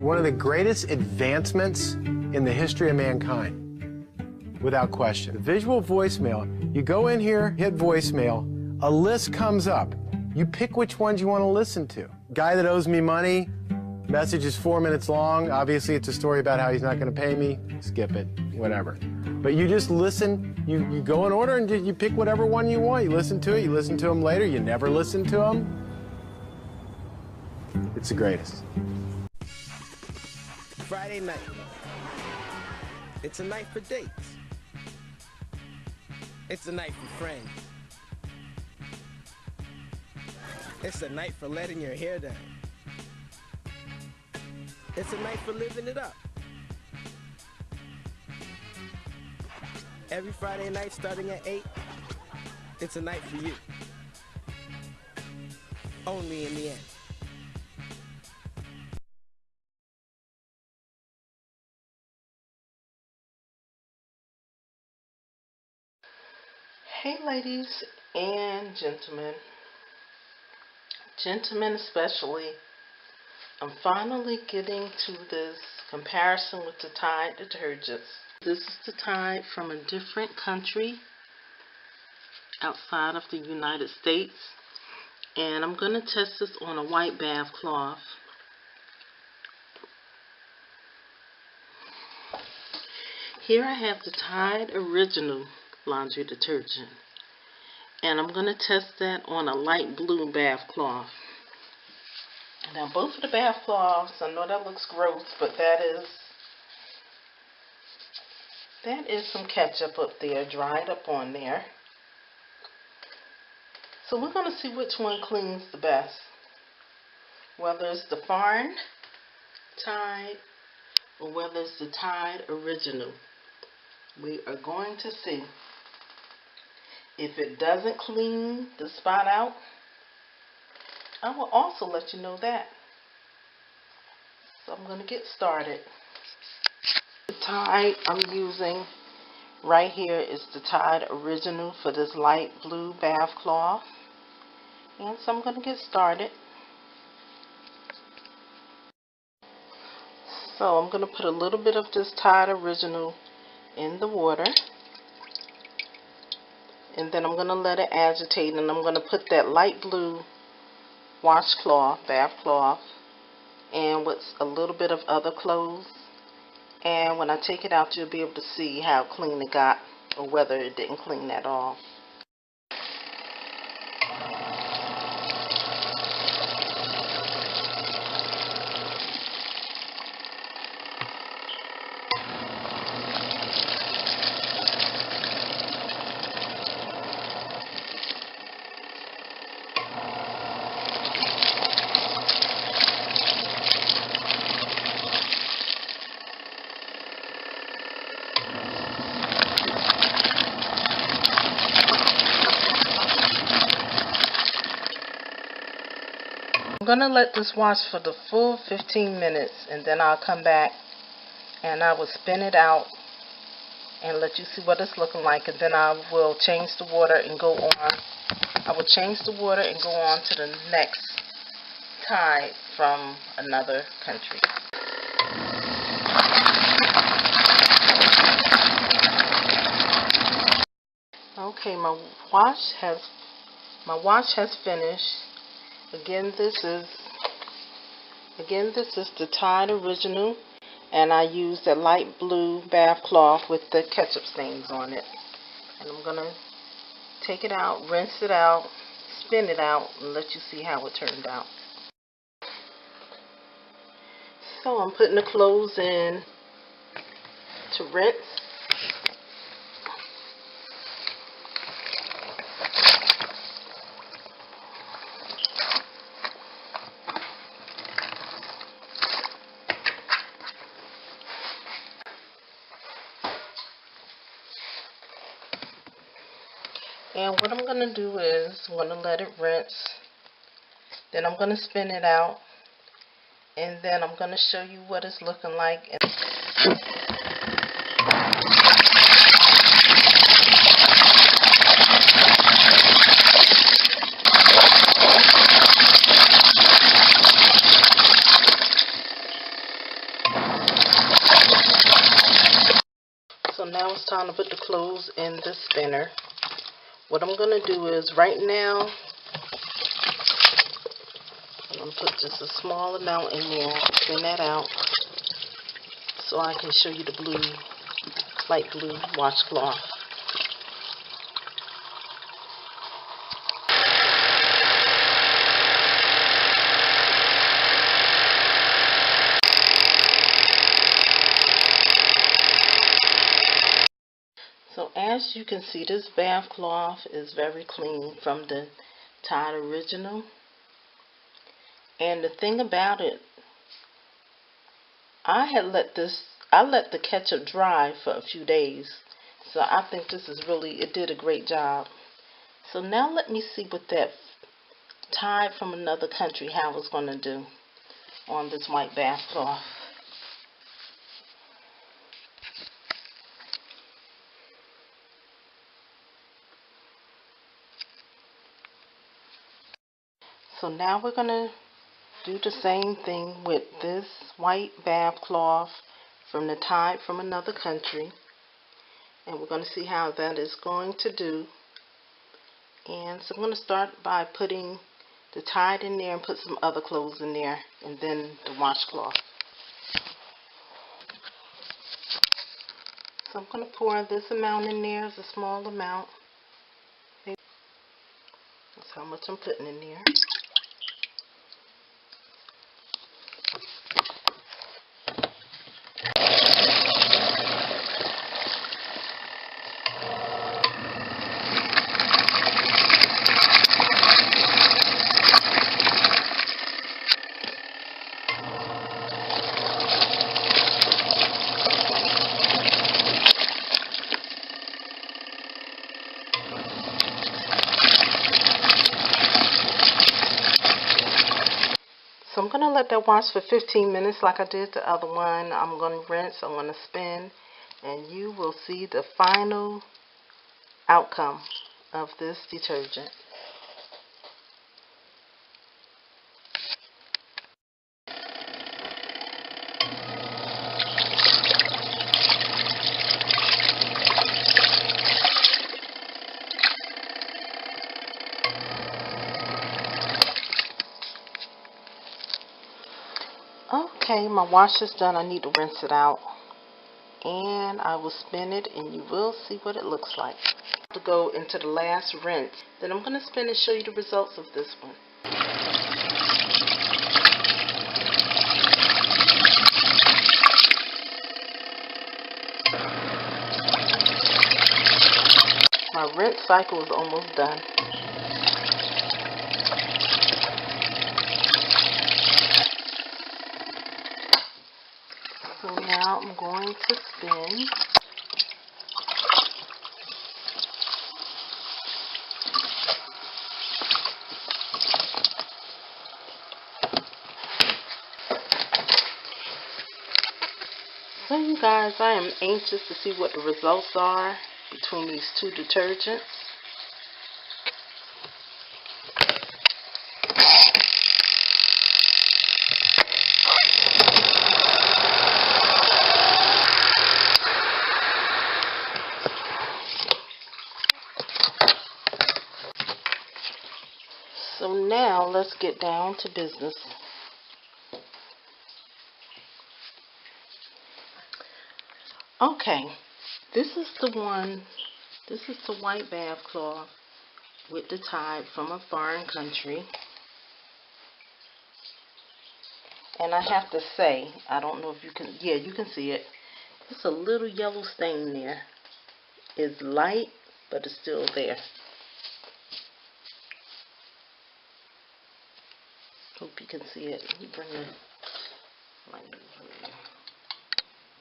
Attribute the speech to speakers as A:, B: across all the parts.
A: One of the greatest advancements in the history of mankind, without question. The visual voicemail, you go in here, hit voicemail, a list comes up. You pick which ones you want to listen to. Guy that owes me money, message is 4 minutes long. Obviously, it's a story about how he's not going to pay me. Skip it, whatever. But you just listen, you go in order and you pick whatever one you want. You listen to it, you listen to them later, you never listen to them. It's the greatest.
B: Friday night. It's a night for dates. It's a night for friends. It's a night for letting your hair down. It's a night for living it up. Every Friday night starting at 8, it's a night for you. Only in the end.
C: Hey ladies and gentlemen especially, I'm finally getting to this comparison with the Tide detergents. This is the Tide from a different country outside of the United States, and I'm going to test this on a white bath cloth. Here I have the Tide Original laundry detergent, and I'm going to test that on a light blue bath cloth. Now both of the bath cloths, I know that looks gross, but that is some ketchup up there, dried up on there. So we're going to see which one cleans the best, whether it's the foreign Tide or whether it's the Tide Original. We are going to see. If it doesn't clean the spot out, I will also let you know that. So I'm going to get started. The Tide I'm using right here is the Tide Original for this light blue bath cloth. And so I'm going to get started. So I'm going to put a little bit of this Tide Original in the water. And then I'm going to let it agitate, and I'm going to put that light blue washcloth, bath cloth, and with a little bit of other clothes. And when I take it out, you'll be able to see how clean it got, or whether it didn't clean at all. I'm going to let this wash for the full 15 minutes, and then I'll come back and I will spin it out and let you see what it's looking like, and then I will change the water and go on. I will change the water and go on to the next Tide from another country. Okay, my wash has finished. Again, this is the Tide Original, and I used a light blue bath cloth with the ketchup stains on it. And I'm gonna take it out, rinse it out, spin it out, and let you see how it turned out. So I'm putting the clothes in to rinse. And what I'm going to do is I'm going to let it rinse. Then I'm going to spin it out. And then I'm going to show you what it's looking like. now it's time to put the clothes in the spinner. What I'm going to do is right now, I'm going to put just a small amount in there, spin that out, so I can show you the blue, light blue washcloth. So as you can see, this bath cloth is very clean from the Tide Original. And the thing about it, I let the ketchup dry for a few days. So I think this is really, it did a great job. So now let me see what that Tide from Another Country, how it's going to do on this white bath cloth. So now we're going to do the same thing with this white bath cloth from the Tide from Another Country. And we're going to see how that is going to do. And so I'm going to start by putting the Tide in there and put some other clothes in there, and then the washcloth. So I'm going to pour this amount in there. It's a small amount. That's how much I'm putting in there. So I'm going to let that wash for 15 minutes like I did the other one. I'm going to rinse, I'm going to spin, and you will see the final outcome of this detergent. Okay, my wash is done. I need to rinse it out. And I will spin it and you will see what it looks like. To go into the last rinse. Then I'm going to spin and show you the results of this one. My rinse cycle is almost done. So now I'm going to spin. So you guys, I am anxious to see what the results are between these two detergents. So now let's get down to business. Okay, this is the white bath cloth with the Tide from a foreign country. And I have to say, I don't know if you can, yeah, you can see it. It's a little yellow stain there. It's light, but it's still there. Hope you can see it. Let me bring the light over.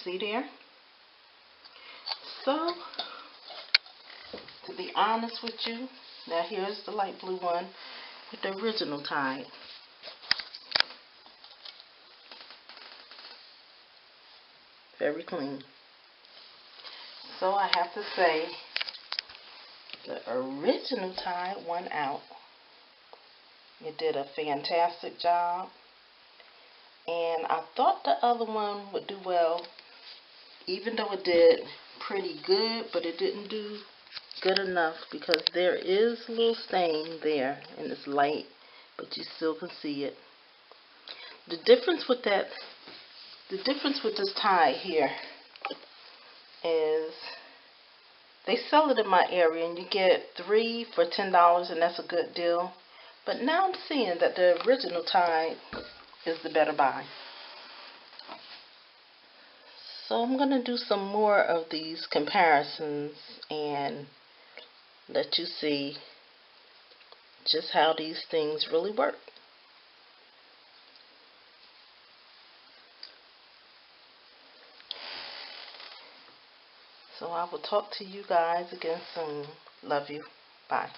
C: See there? So, to be honest with you, now here's the light blue one with the original Tide. Very clean. So I have to say, the original Tide won out. It did a fantastic job. And I thought the other one would do well, even though it did pretty good, but it didn't do good enough because there is a little stain there and it's light, but you still can see it. The difference with this tie here is they sell it in my area and you get 3 for $10 and that's a good deal. But now I'm seeing that the original tie is the better buy. So I'm going to do some more of these comparisons and let you see just how these things really work. So I will talk to you guys again soon. Love you. Bye.